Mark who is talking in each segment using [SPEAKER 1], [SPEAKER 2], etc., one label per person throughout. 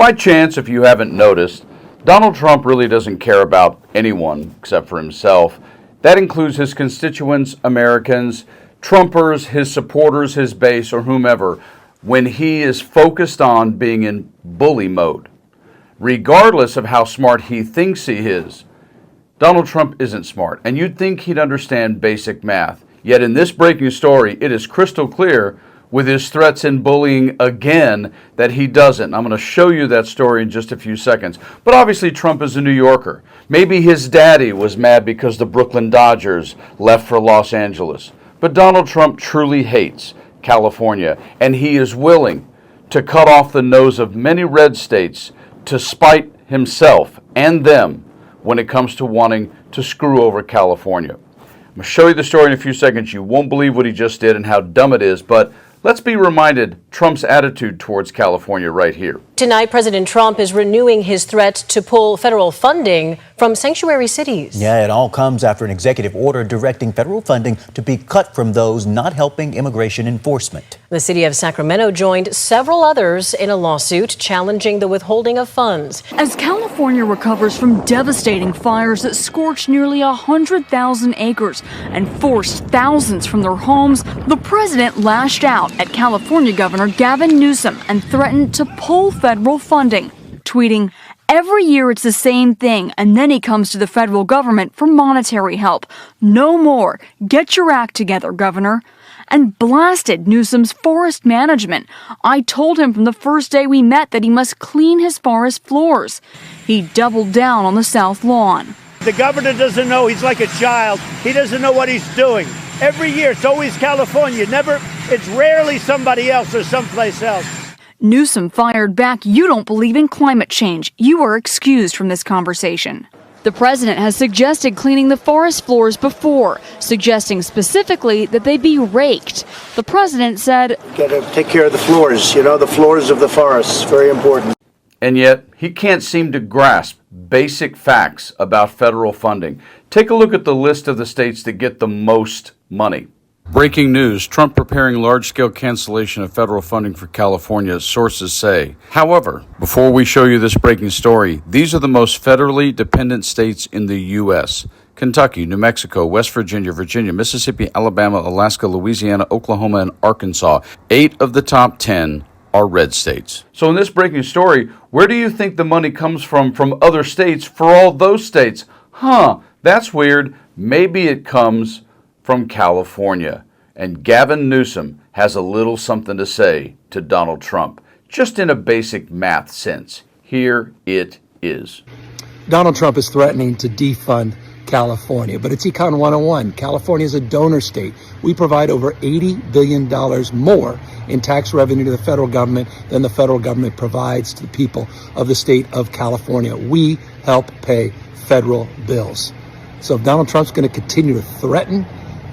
[SPEAKER 1] By chance, if you haven't noticed, Donald Trump really doesn't care about anyone except for himself. That includes his constituents, Americans, Trumpers, his supporters, his base, or whomever, when he is focused on being in bully mode. Regardless of how smart he thinks he is, Donald Trump isn't smart, and you'd think he'd understand basic math. Yet in this breaking story, it is crystal clear with his threats and bullying again that he doesn't. I'm going to show you that story in just a few seconds. But obviously Trump is a New Yorker. Maybe his daddy was mad because the Brooklyn Dodgers left for Los Angeles. But Donald Trump truly hates California, and he is willing to cut off the nose of many red states to spite himself and them when it comes to wanting to screw over California. I'm going to show you the story in a few seconds. You won't believe what he just did and how dumb it is, but let's be reminded Trump's attitude towards California right here.
[SPEAKER 2] Tonight, President Trump is renewing his threat to pull federal funding from sanctuary cities.
[SPEAKER 3] Yeah, it all comes after an executive order directing federal funding to be cut from those not helping immigration enforcement.
[SPEAKER 2] The city of Sacramento joined several others in a lawsuit challenging the withholding of funds.
[SPEAKER 4] As California recovers from devastating fires that scorched nearly 100,000 acres and forced thousands from their homes, the president lashed out at California Governor Gavin Newsom and threatened to pull federal funding, tweeting, "Every year it's the same thing, and then he comes to the federal government for monetary help. No more. Get your act together, Governor." And blasted Newsom's forest management. "I told him from the first day we met that he must clean his forest floors." He doubled down on the South Lawn.
[SPEAKER 5] The governor doesn't know. He's like a child. He doesn't know what he's doing. Every year, it's always California. It's rarely somebody else or someplace else.
[SPEAKER 4] Newsom fired back, "You don't believe in climate change. You are excused from this conversation." The president has suggested cleaning the forest floors before, suggesting specifically that they be raked. The president said,
[SPEAKER 6] "Got to take care of the floors, the floors of the forests, very important."
[SPEAKER 1] And yet, he can't seem to grasp basic facts about federal funding. Take a look at the list of the states that get the most money. Breaking news, Trump preparing large-scale cancellation of federal funding for California, sources say. However, before we show you this breaking story, these are the most federally dependent states in the U.S. Kentucky, New Mexico, West Virginia, Virginia, Mississippi, Alabama, Alaska, Louisiana, Oklahoma, and Arkansas. 8 of the top 10 are red states. So in this breaking story, where do you think the money comes from other states for all those states? That's weird. Maybe it comes from California. And Gavin Newsom has a little something to say to Donald Trump, just in a basic math sense. Here it is.
[SPEAKER 7] Donald Trump is threatening to defund California, but it's Econ 101. California is a donor state. We provide over $80 billion more in tax revenue to the federal government than the federal government provides to the people of the state of California. We help pay federal bills. So if Donald Trump's going to continue to threaten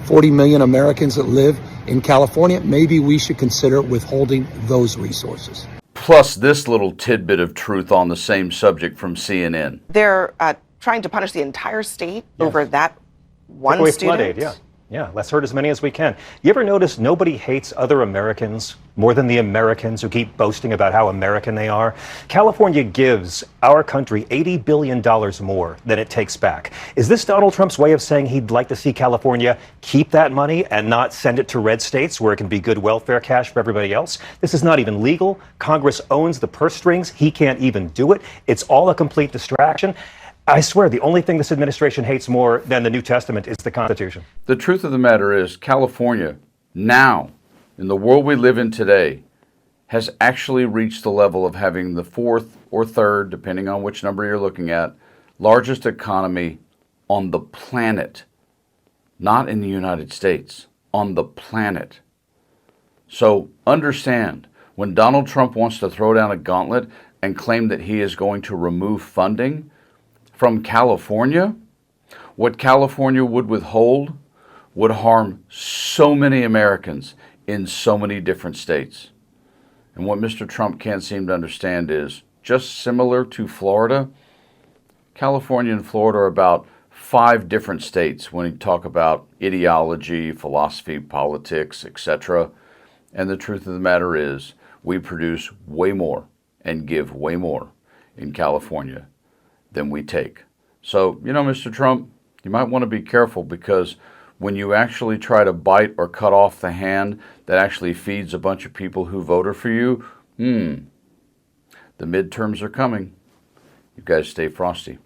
[SPEAKER 7] 40 million Americans that live in California, maybe we should consider withholding those resources.
[SPEAKER 1] Plus this little tidbit of truth on the same subject from CNN.
[SPEAKER 8] They're trying to punish the entire state over that one student.
[SPEAKER 9] Flood aid, yeah, let's hurt as many as we can. You ever notice nobody hates other Americans more than the Americans who keep boasting about how American they are? California gives our country $80 billion more than it takes back. Is this Donald Trump's way of saying he'd like to see California keep that money and not send it to red states where it can be good welfare cash for everybody else? This is not even legal. Congress owns the purse strings. He can't even do it. It's all a complete distraction. I swear, the only thing this administration hates more than the New Testament is the Constitution.
[SPEAKER 1] The truth of the matter is, California, now, in the world we live in today, has actually reached the level of having the 4th or 3rd, depending on which number you're looking at, largest economy on the planet. Not in the United States, on the planet. So understand, when Donald Trump wants to throw down a gauntlet and claim that he is going to remove funding from California, what California would withhold would harm so many Americans in so many different states. And what Mr. Trump can't seem to understand is, just similar to Florida, California and Florida are about 5 different states when you talk about ideology, philosophy, politics, etc. And the truth of the matter is, we produce way more and give way more in California than we take. So, Mr. Trump, you might want to be careful, because when you actually try to bite or cut off the hand that actually feeds a bunch of people who voted for you, the midterms are coming. You guys stay frosty.